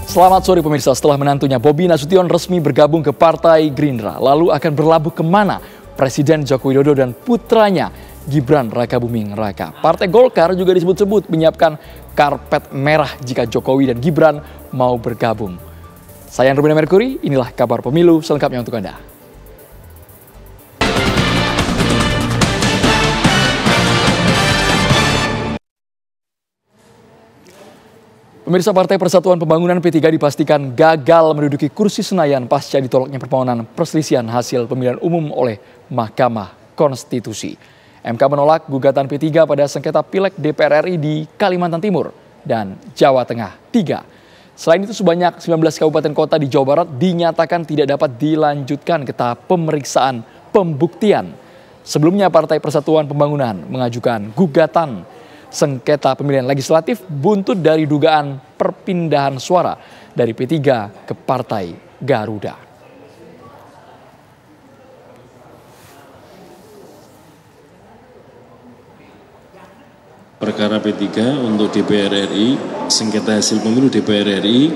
Selamat sore pemirsa, setelah menantunya Bobi Nasution resmi bergabung ke Partai Gerindra, lalu akan berlabuh kemana Presiden Joko Widodo dan putranya Gibran Rakabuming Raka. Partai Golkar juga disebut-sebut menyiapkan karpet merah jika Jokowi dan Gibran mau bergabung. Saya Ruben Merkuri, inilah kabar pemilu selengkapnya untuk Anda. Pemirsa, Partai Persatuan Pembangunan P3 dipastikan gagal menduduki kursi Senayan pasca ditolaknya permohonan perselisihan hasil pemilihan umum oleh Mahkamah Konstitusi. MK menolak gugatan P3 pada sengketa Pileg DPR RI di Kalimantan Timur dan Jawa Tengah 3. Selain itu, sebanyak 19 kabupaten kota di Jawa Barat dinyatakan tidak dapat dilanjutkan ke tahap pemeriksaan pembuktian. Sebelumnya, Partai Persatuan Pembangunan mengajukan gugatan sengketa pemilihan legislatif buntut dari dugaan perpindahan suara dari P3 ke Partai Garuda. Perkara P3 untuk DPR RI, sengketa hasil pemilu DPR RI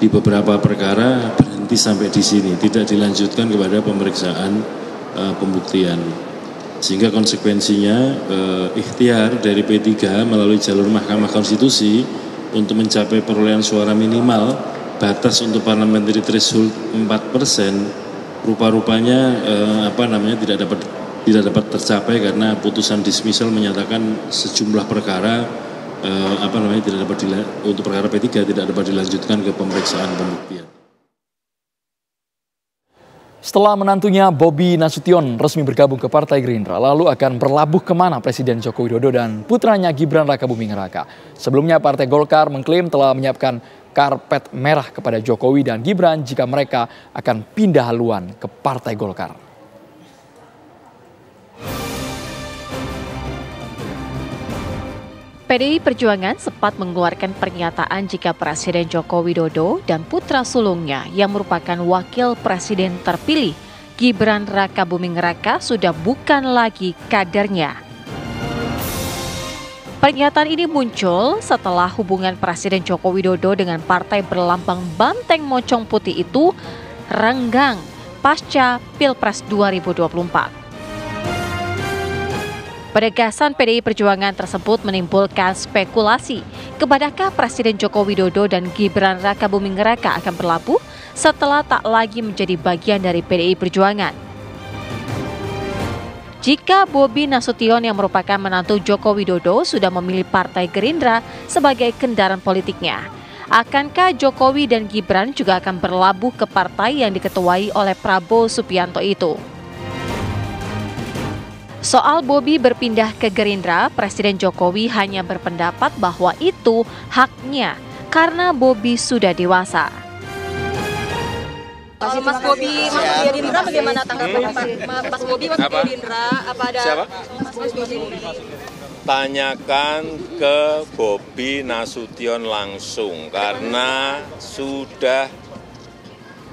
di beberapa perkara berhenti sampai di sini, tidak dilanjutkan kepada pemeriksaan pembuktian. Sehingga konsekuensinya ikhtiar dari P3 melalui jalur Mahkamah Konstitusi untuk mencapai perolehan suara minimal batas untuk parliamentary threshold 4%, rupa-rupanya tidak dapat tercapai karena putusan dismissal menyatakan sejumlah perkara untuk perkara P3 tidak dapat dilanjutkan ke pemeriksaan pembuktian. Setelah menantunya Bobi Nasution resmi bergabung ke Partai Gerindra, lalu akan berlabuh kemana Presiden Joko Widodo dan putranya Gibran Rakabuming Raka. Sebelumnya Partai Golkar mengklaim telah menyiapkan karpet merah kepada Jokowi dan Gibran jika mereka akan pindah haluan ke Partai Golkar. PDI Perjuangan sempat mengeluarkan pernyataan jika Presiden Joko Widodo dan putra sulungnya yang merupakan wakil presiden terpilih, Gibran Rakabuming Raka, sudah bukan lagi kadernya. Pernyataan ini muncul setelah hubungan Presiden Joko Widodo dengan partai berlambang banteng mocong putih itu renggang pasca Pilpres 2024. Penegasan PDI Perjuangan tersebut menimbulkan spekulasi kepadakah Presiden Joko Widodo dan Gibran Rakabuming Raka akan berlabuh setelah tak lagi menjadi bagian dari PDI Perjuangan. Jika Bobi Nasution yang merupakan menantu Joko Widodo sudah memilih Partai Gerindra sebagai kendaraan politiknya, akankah Jokowi dan Gibran juga akan berlabuh ke partai yang diketuai oleh Prabowo Subianto itu? Soal Bobi berpindah ke Gerindra, Presiden Jokowi hanya berpendapat bahwa itu haknya karena Bobi sudah dewasa. Mas Bobi masuk Gerindra bagaimana tanggapan Mas Bobi masuk Gerindra? Apa ada? Siapa? Mas Bobi. Tanyakan ke Bobi Nasution langsung karena sudah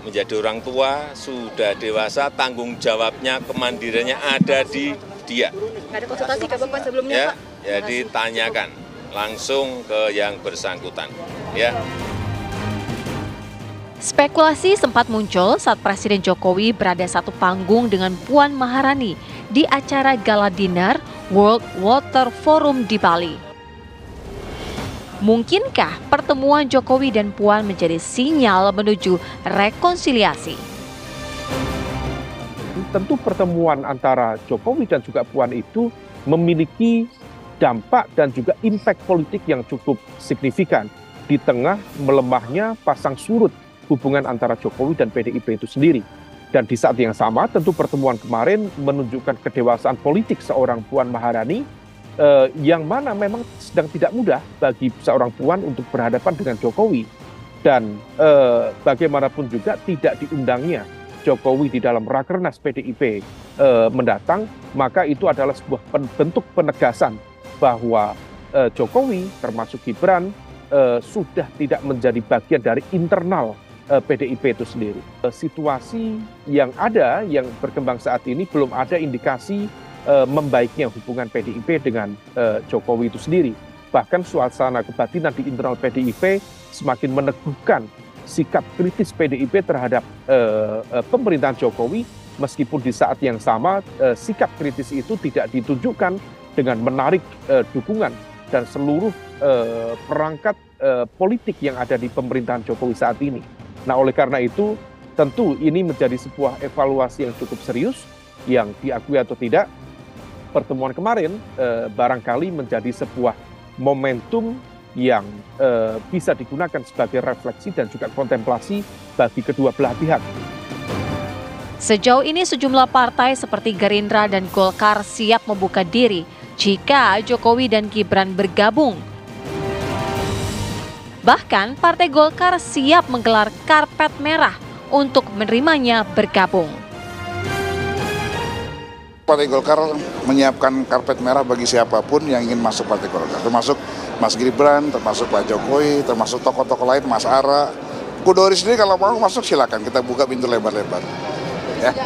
menjadi orang tua, sudah dewasa, tanggung jawabnya, kemandiriannya ada di dia. Nggak ada konsultasi ke Bapak sebelumnya, ya, Pak? jadi tanyakan langsung ke yang bersangkutan. Ya. Spekulasi sempat muncul saat Presiden Jokowi berada satu panggung dengan Puan Maharani di acara gala dinner World Water Forum di Bali. Mungkinkah pertemuan Jokowi dan Puan menjadi sinyal menuju rekonsiliasi? Tentu pertemuan antara Jokowi dan juga Puan itu memiliki dampak dan juga impact politik yang cukup signifikan di tengah melemahnya pasang surut hubungan antara Jokowi dan PDIP itu sendiri. Dan di saat yang sama tentu pertemuan kemarin menunjukkan kedewasaan politik seorang Puan Maharani yang mana memang sedang tidak mudah bagi seorang Puan untuk berhadapan dengan Jokowi. Dan bagaimanapun juga tidak diundangnya Jokowi di dalam Rakernas PDIP mendatang, maka itu adalah sebuah bentuk penegasan bahwa Jokowi termasuk Gibran sudah tidak menjadi bagian dari internal PDIP itu sendiri. Situasi yang ada, yang berkembang saat ini belum ada indikasi membaiknya hubungan PDIP dengan Jokowi itu sendiri. Bahkan suasana kebatinan di internal PDIP semakin meneguhkan sikap kritis PDIP terhadap pemerintahan Jokowi, meskipun di saat yang sama sikap kritis itu tidak ditunjukkan dengan menarik dukungan dan seluruh perangkat politik yang ada di pemerintahan Jokowi saat ini. Nah, oleh karena itu tentu ini menjadi sebuah evaluasi yang cukup serius, yang diakui atau tidak, pertemuan kemarin barangkali menjadi sebuah momentum yang bisa digunakan sebagai refleksi dan juga kontemplasi bagi kedua belah pihak. Sejauh ini sejumlah partai seperti Gerindra dan Golkar siap membuka diri jika Jokowi dan Gibran bergabung. Bahkan Partai Golkar siap menggelar karpet merah untuk menerimanya bergabung. Partai Golkar menyiapkan karpet merah bagi siapapun yang ingin masuk Partai Golkar, termasuk Mas Gibran, termasuk Pak Jokowi, termasuk tokoh-tokoh lain, Mas Ara. Kudori sendiri kalau mau masuk silakan, kita buka pintu lebar-lebar. Ya.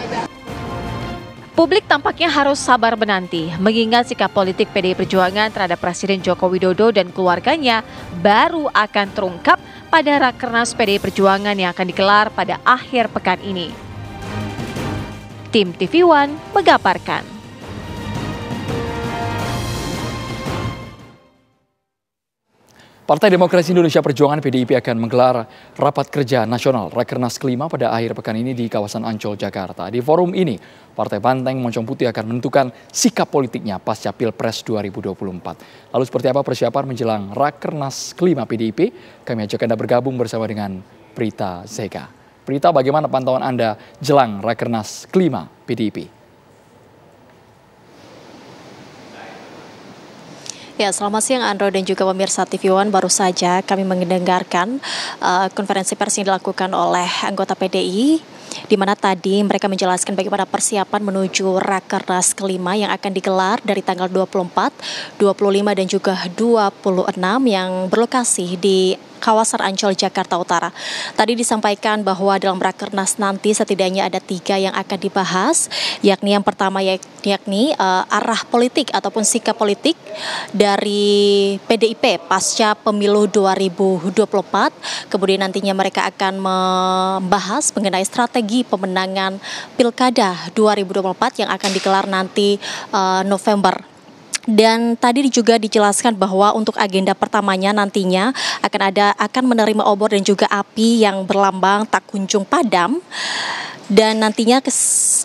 Publik tampaknya harus sabar menanti, mengingat sikap politik PDI Perjuangan terhadap Presiden Joko Widodo dan keluarganya baru akan terungkap pada Rakernas PDI Perjuangan yang akan digelar pada akhir pekan ini. Tim TV One mengabarkan. Partai Demokrasi Indonesia Perjuangan PDIP akan menggelar rapat kerja nasional Rakernas kelima pada akhir pekan ini di kawasan Ancol, Jakarta. Di forum ini, Partai Banteng Moncong Putih akan menentukan sikap politiknya pasca Pilpres 2024. Lalu seperti apa persiapan menjelang Rakernas kelima PDIP? Kami ajak Anda bergabung bersama dengan Prita Zeka. Prita, bagaimana pantauan Anda jelang Rakernas kelima PDIP? Ya, selamat siang Andro dan juga pemirsa TV One. Baru saja kami mendengarkan konferensi pers yang dilakukan oleh anggota PDI, di mana tadi mereka menjelaskan bagaimana persiapan menuju Rakernas kelima yang akan digelar dari tanggal 24, 25 dan juga 26 yang berlokasi di kawasan Ancol, Jakarta Utara. Tadi disampaikan bahwa dalam Rakernas nanti setidaknya ada 3 yang akan dibahas, yakni yang pertama yakni arah politik ataupun sikap politik dari PDIP pasca pemilu 2024. Kemudian nantinya mereka akan membahas mengenai strategi pemenangan Pilkada 2024 yang akan digelar nanti November. Dan tadi juga dijelaskan bahwa untuk agenda pertamanya nantinya akan menerima obor dan juga api yang berlambang tak kunjung padam. Dan nantinya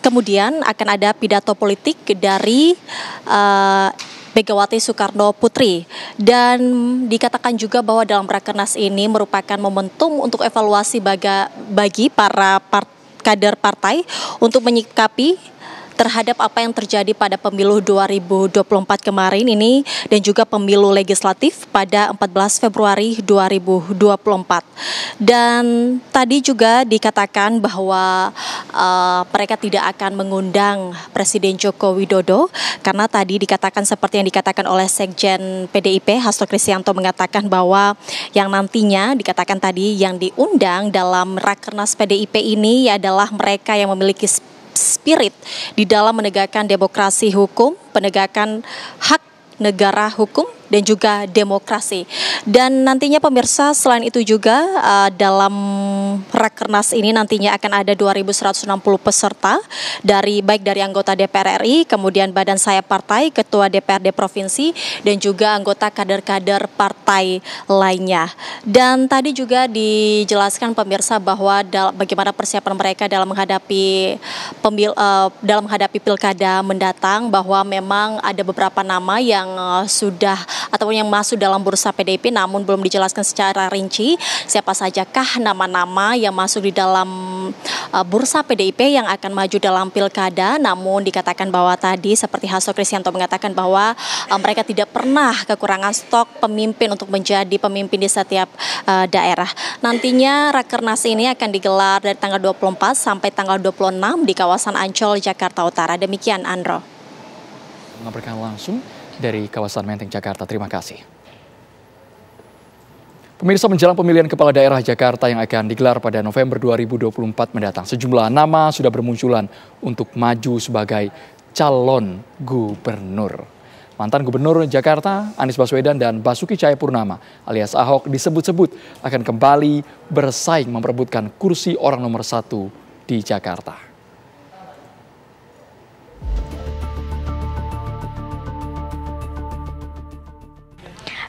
kemudian akan ada pidato politik dari Megawati Soekarno Putri. Dan dikatakan juga bahwa dalam Rakernas ini merupakan momentum untuk evaluasi bagi para kader partai untuk menyikapi terhadap apa yang terjadi pada pemilu 2024 kemarin ini dan juga pemilu legislatif pada 14 Februari 2024. Dan tadi juga dikatakan bahwa mereka tidak akan mengundang Presiden Joko Widodo karena tadi dikatakan seperti yang dikatakan oleh Sekjen PDIP Hasto Kristianto mengatakan bahwa yang nantinya dikatakan tadi yang diundang dalam Rakernas PDIP ini adalah mereka yang memiliki spirit di dalam menegakkan demokrasi hukum, penegakan hak negara hukum dan juga demokrasi. Dan nantinya pemirsa selain itu juga dalam Rakernas ini nantinya akan ada 2.160 peserta baik dari anggota DPR RI, kemudian badan sayap partai, ketua DPRD provinsi dan juga anggota kader-kader partai lainnya. Dan tadi juga dijelaskan pemirsa bahwa bagaimana persiapan mereka dalam menghadapi pilkada mendatang, bahwa memang ada beberapa nama yang sudah ataupun yang masuk dalam bursa PDIP, namun belum dijelaskan secara rinci siapa sajakah nama-nama yang masuk di dalam bursa PDIP yang akan maju dalam pilkada. Namun dikatakan bahwa tadi seperti Hasto Kristianto mengatakan bahwa mereka tidak pernah kekurangan stok pemimpin untuk menjadi pemimpin di setiap daerah. Nantinya Rakernas ini akan digelar dari tanggal 24 sampai tanggal 26 di kawasan Ancol, Jakarta Utara. Demikian Andro. Mengabarkan langsung dari kawasan Menteng, Jakarta. Terima kasih. Pemirsa, menjelang pemilihan kepala daerah Jakarta yang akan digelar pada November 2024 mendatang, sejumlah nama sudah bermunculan untuk maju sebagai calon gubernur. Mantan Gubernur Jakarta Anies Baswedan dan Basuki Cahayapurnama alias Ahok disebut-sebut akan kembali bersaing memperebutkan kursi orang nomor 1 di Jakarta.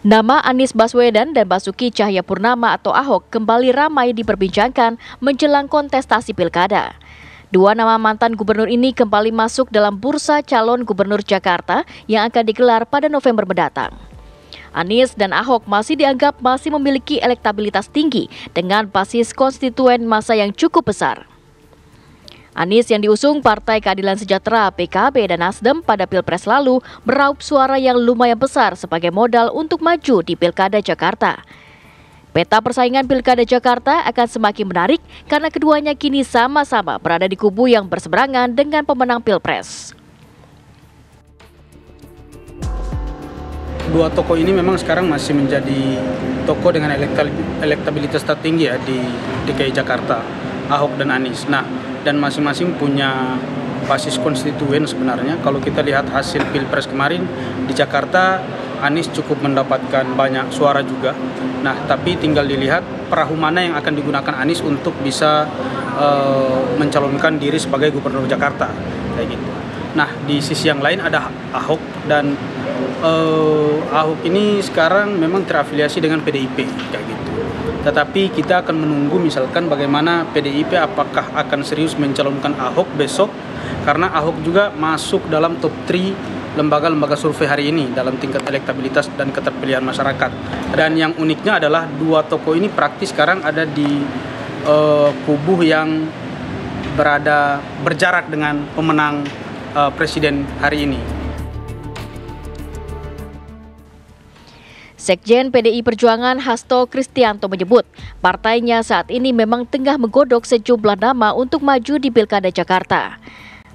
Nama Anies Baswedan dan Basuki Cahayapurnama atau Ahok kembali ramai diperbincangkan menjelang kontestasi pilkada. Dua nama mantan gubernur ini kembali masuk dalam bursa calon gubernur Jakarta yang akan digelar pada November mendatang. Anies dan Ahok masih dianggap masih memiliki elektabilitas tinggi dengan basis konstituen massa yang cukup besar. Anies yang diusung Partai Keadilan Sejahtera (PKB) dan Nasdem pada Pilpres lalu meraup suara yang lumayan besar sebagai modal untuk maju di Pilkada Jakarta. Peta persaingan Pilkada Jakarta akan semakin menarik karena keduanya kini sama-sama berada di kubu yang berseberangan dengan pemenang Pilpres. Dua tokoh ini memang sekarang masih menjadi tokoh dengan elektabilitas tertinggi ya di DKI Jakarta, Ahok dan Anies. Nah, dan masing-masing punya basis konstituen sebenarnya. Kalau kita lihat hasil Pilpres kemarin di Jakarta, Anies cukup mendapatkan banyak suara juga. Nah, tapi tinggal dilihat perahu mana yang akan digunakan Anies untuk bisa mencalonkan diri sebagai gubernur Jakarta, kayak gitu. Nah, di sisi yang lain ada Ahok dan Ahok ini sekarang memang terafiliasi dengan PDIP, kayak gitu. Tetapi kita akan menunggu misalkan bagaimana PDIP apakah akan serius mencalonkan Ahok besok, karena Ahok juga masuk dalam top 3 lembaga-lembaga survei hari ini dalam tingkat elektabilitas dan keterpilihan masyarakat. Dan yang uniknya adalah dua tokoh ini praktis sekarang ada di kubu yang berjarak dengan pemenang presiden hari ini. Sekjen PDI Perjuangan Hasto Kristianto menyebut partainya saat ini memang tengah menggodok sejumlah nama untuk maju di Pilkada Jakarta.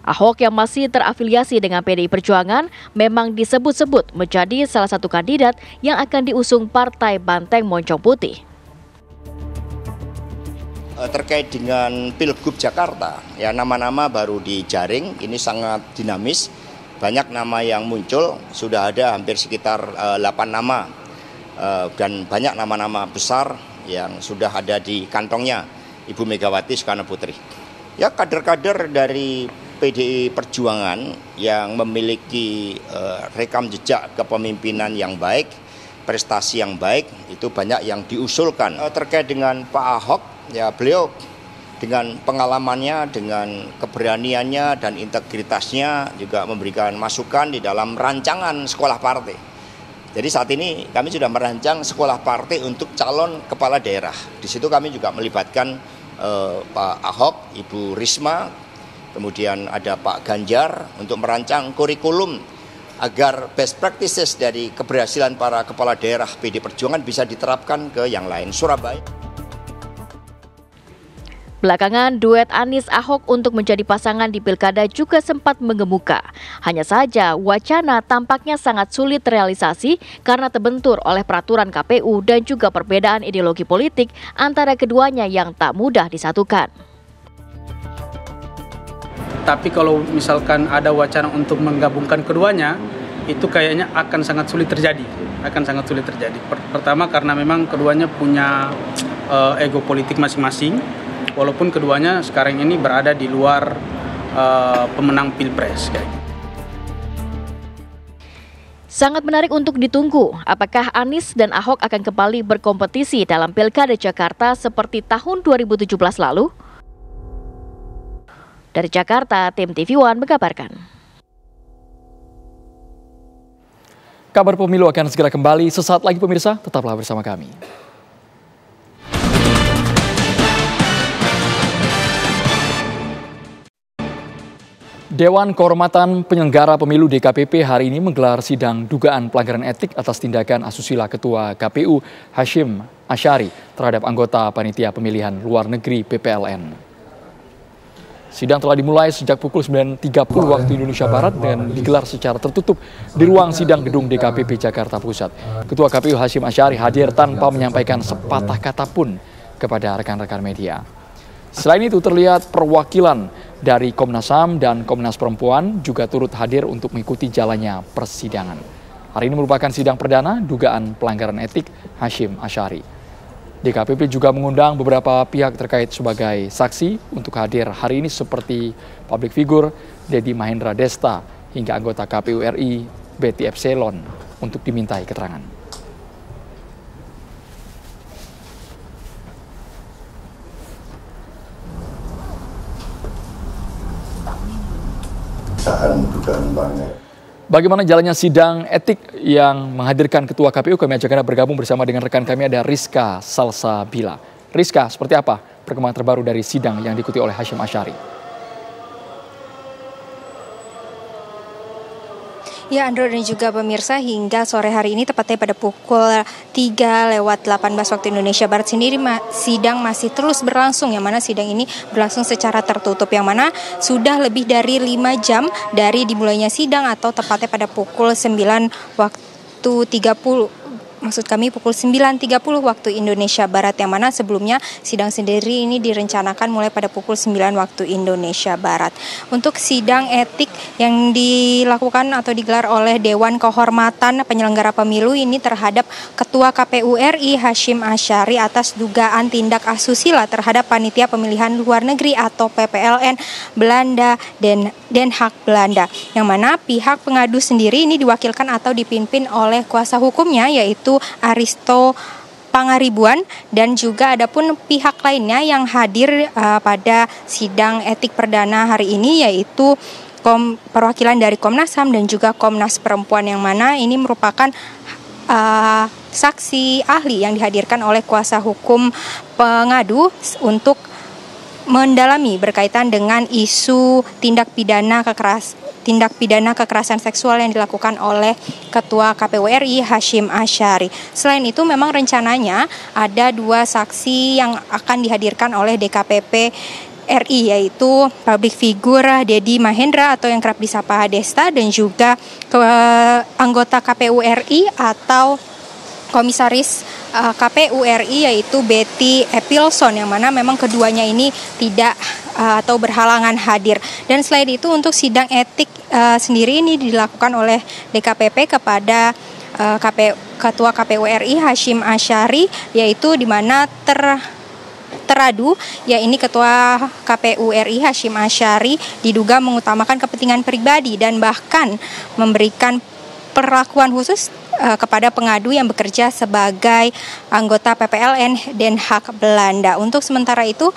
Ahok yang masih terafiliasi dengan PDI Perjuangan memang disebut-sebut menjadi salah satu kandidat yang akan diusung Partai Banteng Moncong Putih. Terkait dengan Pilgub Jakarta, ya nama-nama baru dijaring, ini sangat dinamis. Banyak nama yang muncul, sudah ada hampir sekitar 8 nama. Dan banyak nama-nama besar yang sudah ada di kantongnya Ibu Megawati Soekarno Putri. Ya kader-kader dari PDI Perjuangan yang memiliki rekam jejak kepemimpinan yang baik, prestasi yang baik, itu banyak yang diusulkan. Terkait dengan Pak Ahok, ya beliau dengan pengalamannya, dengan keberaniannya dan integritasnya juga memberikan masukan di dalam rancangan sekolah partai. Jadi saat ini kami sudah merancang sekolah partai untuk calon kepala daerah. Di situ kami juga melibatkan Pak Ahok, Ibu Risma, kemudian ada Pak Ganjar untuk merancang kurikulum agar best practices dari keberhasilan para kepala daerah PD Perjuangan bisa diterapkan ke yang lain. Surabaya. Belakangan, duet Anies Ahok untuk menjadi pasangan di Pilkada juga sempat mengemuka. Hanya saja, wacana tampaknya sangat sulit terrealisasi karena terbentur oleh peraturan KPU dan juga perbedaan ideologi politik antara keduanya yang tak mudah disatukan. Tapi kalau misalkan ada wacana untuk menggabungkan keduanya, itu kayaknya akan sangat sulit terjadi. Pertama karena memang keduanya punya ego politik masing-masing. Walaupun keduanya sekarang ini berada di luar pemenang Pilpres. Sangat menarik untuk ditunggu, apakah Anies dan Ahok akan kembali berkompetisi dalam Pilkada Jakarta seperti tahun 2017 lalu? Dari Jakarta, tim TV One mengabarkan. Kabar Pemilu akan segera kembali sesaat lagi pemirsa, tetaplah bersama kami. Dewan Kehormatan Penyelenggara Pemilu DKPP hari ini menggelar sidang dugaan pelanggaran etik atas tindakan asusila Ketua KPU Hasyim Asyari terhadap anggota Panitia Pemilihan Luar Negeri PPLN. Sidang telah dimulai sejak pukul 9.30 waktu Indonesia Barat dan digelar secara tertutup di ruang sidang gedung DKPP Jakarta Pusat. Ketua KPU Hasyim Asyari hadir tanpa menyampaikan sepatah kata pun kepada rekan-rekan media. Selain itu terlihat perwakilan dari Komnas HAM dan Komnas Perempuan juga turut hadir untuk mengikuti jalannya persidangan. Hari ini merupakan sidang perdana dugaan pelanggaran etik Hashim Asyari. DKPP juga mengundang beberapa pihak terkait sebagai saksi untuk hadir hari ini seperti public figure Dedi Mahendra Desta hingga anggota KPU RI Betty Epsilon untuk dimintai keterangan. Bagaimana jalannya sidang etik yang menghadirkan Ketua KPU? Kami ajak Anda bergabung bersama dengan rekan kami ada Rizka Salsabila. Rizka, seperti apa perkembangan terbaru dari sidang yang diikuti oleh Hashim Asyari? Ya, Andro dan juga pemirsa, hingga sore hari ini tepatnya pada pukul 3:18 waktu Indonesia Barat sendiri sidang masih terus berlangsung, yang mana sidang ini berlangsung secara tertutup, yang mana sudah lebih dari 5 jam dari dimulainya sidang atau tepatnya pada pukul 9 waktu 30. Maksud kami pukul 9.30 waktu Indonesia Barat, yang mana sebelumnya sidang sendiri ini direncanakan mulai pada pukul 9 waktu Indonesia Barat. Untuk sidang etik yang dilakukan atau digelar oleh Dewan Kehormatan Penyelenggara Pemilu ini terhadap Ketua KPU RI Hashim Asyari atas dugaan tindak asusila terhadap Panitia Pemilihan Luar Negeri atau PPLN Belanda dan Den Haag Belanda, yang mana pihak pengadu sendiri ini diwakilkan atau dipimpin oleh kuasa hukumnya yaitu Aristo Pangaribuan, dan juga adapun pihak lainnya yang hadir pada sidang etik perdana hari ini yaitu perwakilan dari Komnas HAM dan juga Komnas Perempuan, yang mana ini merupakan saksi ahli yang dihadirkan oleh kuasa hukum pengadu untuk mendalami berkaitan dengan isu tindak pidana kekerasan seksual yang dilakukan oleh Ketua KPU RI Hashim Asyari. Selain itu memang rencananya ada 2 saksi yang akan dihadirkan oleh DKPP RI, yaitu public figure Dedi Mahendra atau yang kerap disapa Desta, dan juga anggota KPU RI atau Komisaris KPU RI yaitu Betty Epsilon, yang mana memang keduanya ini tidak atau berhalangan hadir. Dan selain itu untuk sidang etik sendiri ini dilakukan oleh DKPP kepada Ketua KPU RI Hashim Asyari, yaitu di mana teradu, ya ini Ketua KPU RI Hashim Asyari diduga mengutamakan kepentingan pribadi dan bahkan memberikan perlakuan khusus kepada pengadu yang bekerja sebagai anggota PPLN Den Haag Belanda. Untuk sementara itu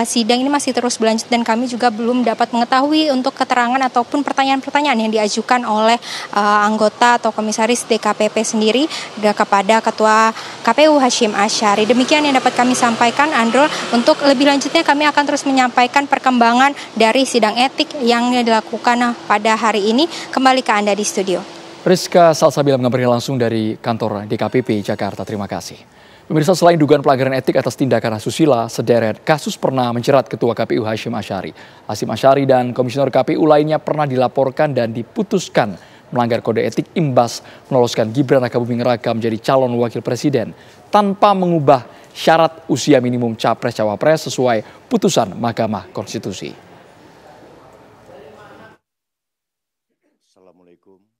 sidang ini masih terus berlanjut dan kami juga belum dapat mengetahui untuk keterangan ataupun pertanyaan-pertanyaan yang diajukan oleh anggota atau komisaris DKPP sendiri kepada Ketua KPU Hashim Asyari. Demikian yang dapat kami sampaikan, Andro. Untuk lebih lanjutnya kami akan terus menyampaikan perkembangan dari sidang etik yang dilakukan pada hari ini. Kembali ke Anda di studio. Rizka Salsabila mengabarkan langsung dari kantor DKPP Jakarta. Terima kasih. Pemirsa, selain dugaan pelanggaran etik atas tindakan asusila, sederet kasus pernah menjerat Ketua KPU Hashim Asyari. Hashim Asyari dan komisioner KPU lainnya pernah dilaporkan dan diputuskan melanggar kode etik imbas meloloskan Gibran Rakabuming Raka menjadi calon wakil presiden tanpa mengubah syarat usia minimum capres-cawapres sesuai putusan Mahkamah Konstitusi.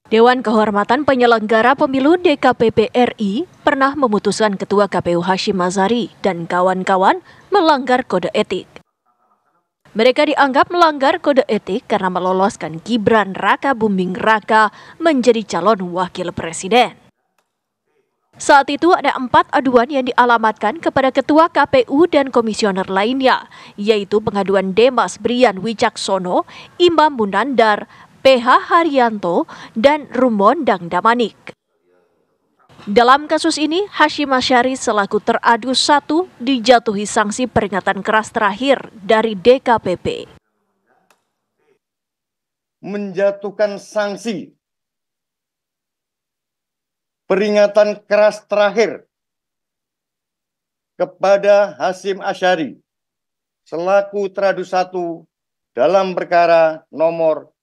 Dewan Kehormatan Penyelenggara Pemilu DKPP RI pernah memutuskan Ketua KPU Hashim Asyari dan kawan-kawan melanggar kode etik. Mereka dianggap melanggar kode etik karena meloloskan Gibran Rakabuming Raka menjadi calon wakil presiden. Saat itu ada 4 aduan yang dialamatkan kepada Ketua KPU dan komisioner lainnya, yaitu pengaduan Demas Brian Wicaksono, Imam Munandar, PH Haryanto, dan Rumondang Damanik. Dalam kasus ini, Hashim Asyari selaku teradu 1 dijatuhi sanksi peringatan keras terakhir dari DKPP. Menjatuhkan sanksi peringatan keras terakhir kepada Hashim Asyari selaku teradu 1 dalam perkara nomor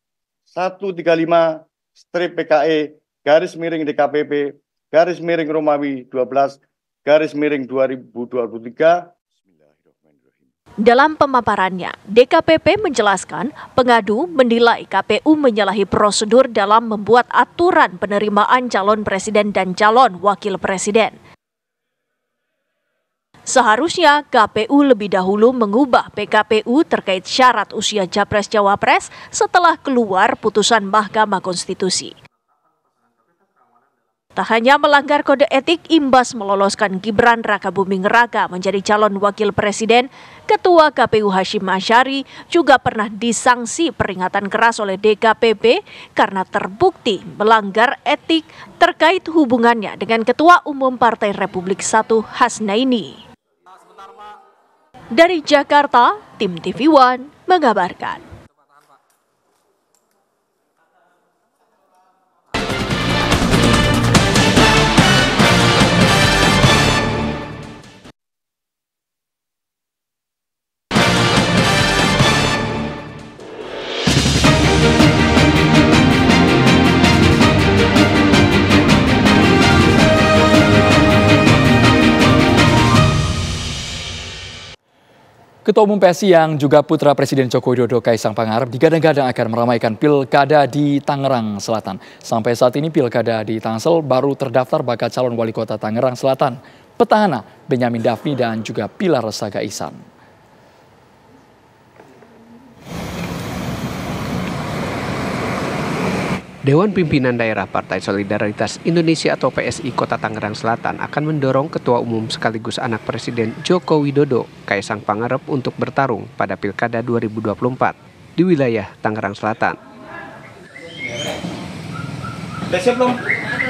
135/PKE/DKPP/Romawi 12/2023. Dalam pemaparannya, DKPP menjelaskan pengadu menilai KPU menyalahi prosedur dalam membuat aturan penerimaan calon presiden dan calon wakil presiden. Seharusnya KPU lebih dahulu mengubah PKPU terkait syarat usia Capres-Cawapres setelah keluar putusan Mahkamah Konstitusi. Tak hanya melanggar kode etik imbas meloloskan Gibran Rakabuming Raka menjadi calon wakil presiden, Ketua KPU Hasyim Asyari juga pernah disangsi peringatan keras oleh DKPP karena terbukti melanggar etik terkait hubungannya dengan Ketua Umum Partai Republik I Hasnaini. Dari Jakarta, tim TV One mengabarkan. Ketua Umum PSI yang juga putra Presiden Joko Widodo Kaisang Pangarep digadang-gadang akan meramaikan pilkada di Tangerang Selatan. Sampai saat ini pilkada di Tangsel baru terdaftar bakal calon wali kota Tangerang Selatan, petahana Benyamin Daphni dan juga Pilar Saga Ihsan. Dewan Pimpinan Daerah Partai Solidaritas Indonesia atau PSI Kota Tangerang Selatan akan mendorong Ketua Umum sekaligus anak Presiden Joko Widodo, Kaisang Pangarep untuk bertarung pada Pilkada 2024 di wilayah Tangerang Selatan.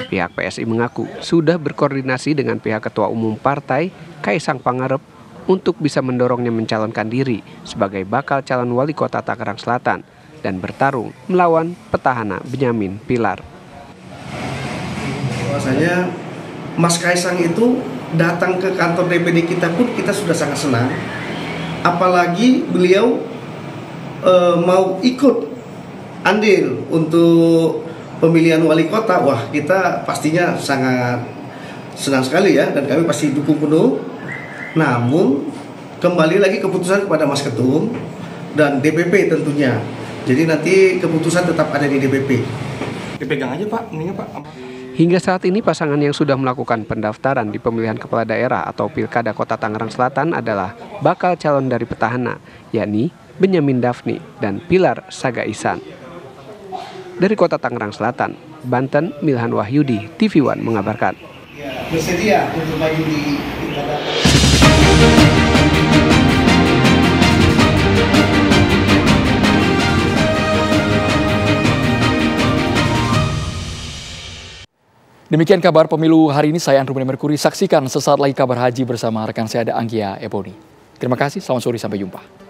Pihak PSI mengaku sudah berkoordinasi dengan pihak Ketua Umum Partai, Kaisang Pangarep, untuk bisa mendorongnya mencalonkan diri sebagai bakal calon wali kota Tangerang Selatan dan bertarung melawan petahana Benyamin Pilar. Bahwasanya Mas Kaisang itu datang ke kantor DPD kita pun kita sudah sangat senang. Apalagi beliau mau ikut andil untuk pemilihan wali kota. Wah, kita pastinya sangat senang sekali ya, dan kami pasti dukung penuh. Namun kembali lagi keputusan kepada Mas Ketum dan DPP tentunya. Jadi nanti keputusan tetap ada di DPP. Dipegang aja Pak, mendingan Pak. Hingga saat ini pasangan yang sudah melakukan pendaftaran di pemilihan kepala daerah atau Pilkada Kota Tangerang Selatan adalah bakal calon dari petahana, yakni Benyamin Daphni dan Pilar Saga Ihsan. Dari Kota Tangerang Selatan, Banten, Milhan Wahyudi, TV One mengabarkan. Ya, bersedia untuk maju di Pilkada. Demikian kabar pemilu hari ini, saya Andrew Merkuri. Saksikan sesaat lagi kabar haji bersama rekan saya ada Anggia Eboni. Terima kasih, selamat sore, sampai jumpa.